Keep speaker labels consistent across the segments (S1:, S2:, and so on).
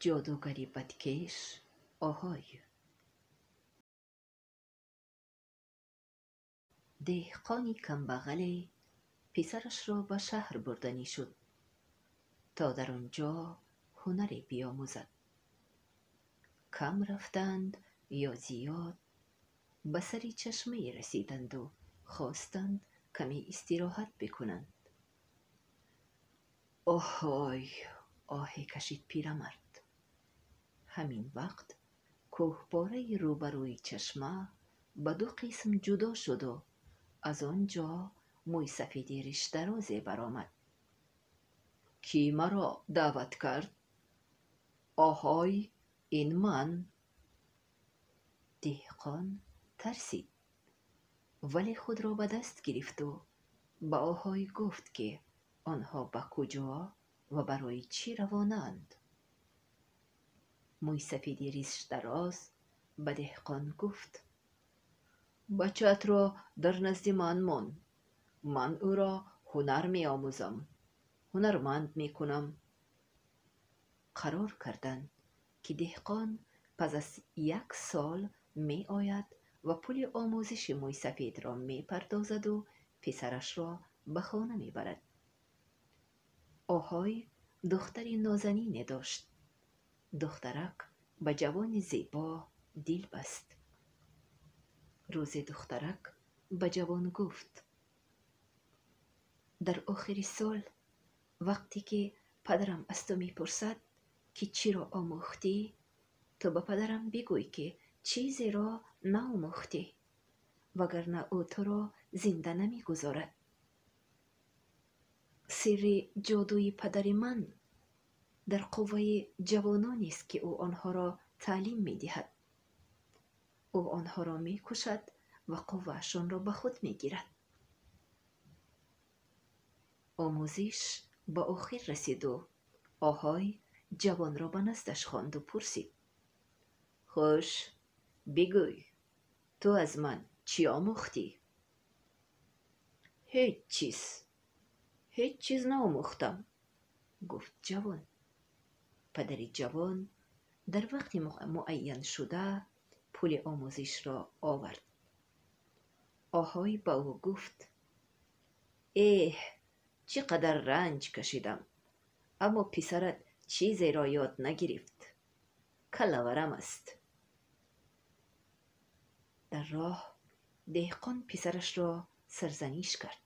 S1: جادوگری بدکش آهای. دهقانی کمبغل پسرش را به شهر بردنی شد تا در آنجا هنری بیاموزد. کم رفتند یا زیاد به سری چشمه رسیدند و خواستند کمی استراحت بکنند. آهای، آهی کشید پیرمرد. همین وقت کوهپاره روبروی چشمه به دو قسم جدا شد و از آنجا موی سفید ریش درازی برآمد. کی مرا دعوت کرد؟ آهای، این من. دهقان ترسید، ولی خود را به دست گرفت و به آهای گفت که آنها به کجا و برای چی روانند. موی سفید ریش دراز به دهقان گفت بچه‌ات را در نزد من مان. من او را هنر می آموزم، هنرمند می کنم. قرار کردند که دهقان پس از 1 سال می آید و پول آموزش موی سفید را می پردازد و پسرش را به خانه می برد. آهای دختری نازنینی داشت. دخترک به جوان زیبا دل بست. روز دخترک به جوان گفت در آخر سال وقتی که پدرم از تو میپرسد که چی را آموختی، تو به پدرم بگوی که چیزی را نآموختی، وگرنه او تو را زنده نمیگذارد. سر جادوی پدر من در قوه جوانانی است که او آنها را تعلیم میدهد. او آنها را میکشد و قوهشان را به خود میگیرد. آموزش به آخر رسید و آهای جوان را به نزدش خواند و پرسید خوش، بگوی تو از من چی آموختی؟ هیچ چیز نآموختم، گفت جوان. پدر جوان در وقت معین شده پول آموزش را آورد. آهای با او گفت چقدر رنج کشیدم، اما پسرت چیزی را یاد نگرفت. کلاورم است. در راه دهقان پسرش را سرزنش کرد.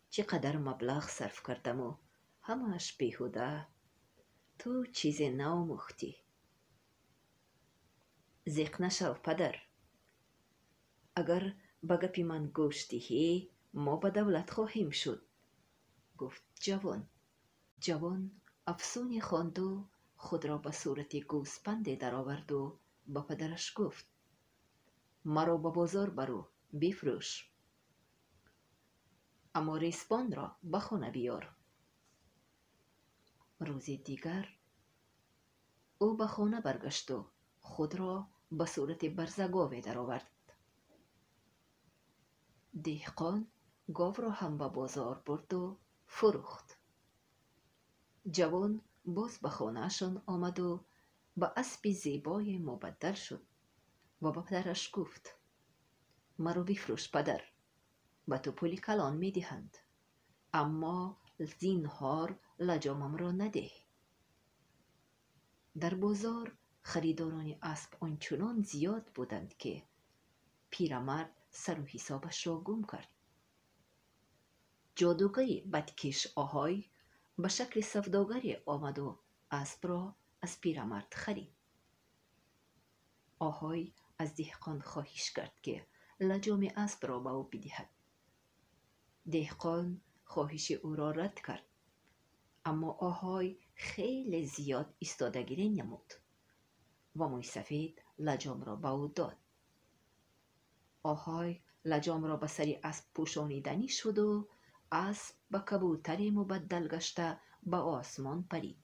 S1: چقدر مبلغ صرف کردم و همه‌اش بیهوده. تو چیزی نآموختی. ضیق نشو پدر. اگر به گپ من گوش دهی ما به دولت خواهیم شد، گفت جوان. جوان افسونی خواند و خود را به صورت گوسپندی درآورد و با پدرش گفت مرا به بازار برو بفروش، اما ریسمان را به خانه بیار. روز دیگر او به خانه برگشت و خود را به صورت برزه گاوی درآورد. دهقان گاو را هم به بازار برد و فروخت. جوان باز به خانه‌شان آمد و به اسب زیبای مبدل شد و به پدرش گفت مرا بفروش پدر، به تو پول کلان می دهند، اما زینهار لجامم را نده. در بازار خریداران اسب آنچنان زیاد بودند که پیرمرد سر و حسابش را گم کرد. جادوگری بدکش آهای به شکل سوداگری آمد و اسب را از پیرمرد خرید. آهای از دهقان خواهش کرد که لجام اسب را به او بدهد. دهقان خواهش او را رد کرد، اما آهای خیلی زیاد ایستادگی نمود و موی سفید لجام را به او داد. آهای لجام را به سر اسب پوشانیدنی شد و اسب به کبوتری مبدل گشته به آسمان پرید.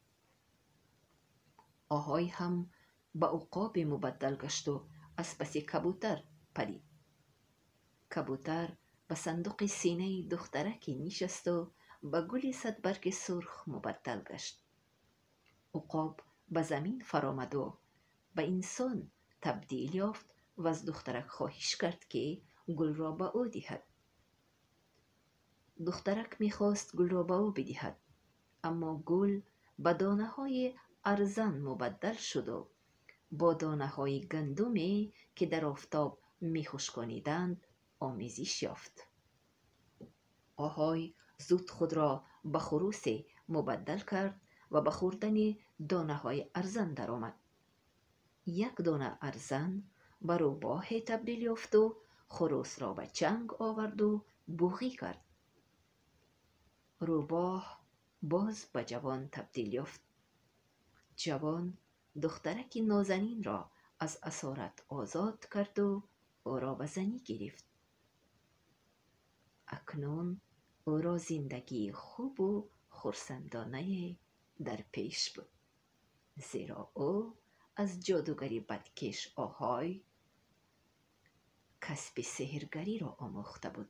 S1: آهای هم به عقاب مبدل گشت و از پس کبوتر پرید. کبوتر به صندوق سینه دخترکی نشست و به گل 100 برگ سرخ مبدل گشت. عقاب به زمین فرآمد و به انسان تبدیل یافت و از دخترک خواهش کرد که گل را به او دهد. دخترک میخواست گل را به او بدهد، اما گل به دانه های ارزان مبدل شد و با دانه های گندمی که در آفتاب میخشکانیدند آمیزش یافت. آهای زود خود را به خروسی مبدل کرد و به خوردن دانه های ارزان درآمد. یک دانه ارزان به روباه تبدیل یافت و خروس را به چنگ آورد و بوغی کرد. روباه باز به جوان تبدیل یافت. جوان دخترک نازنین را از اسارت آزاد کرد و او را به زنی گرفت. اکنون او را زندگی خوب و خرسندانه در پیش بود، زیرا او از جادوگری بدکش آهای کسب سحرگری را آموخته بود.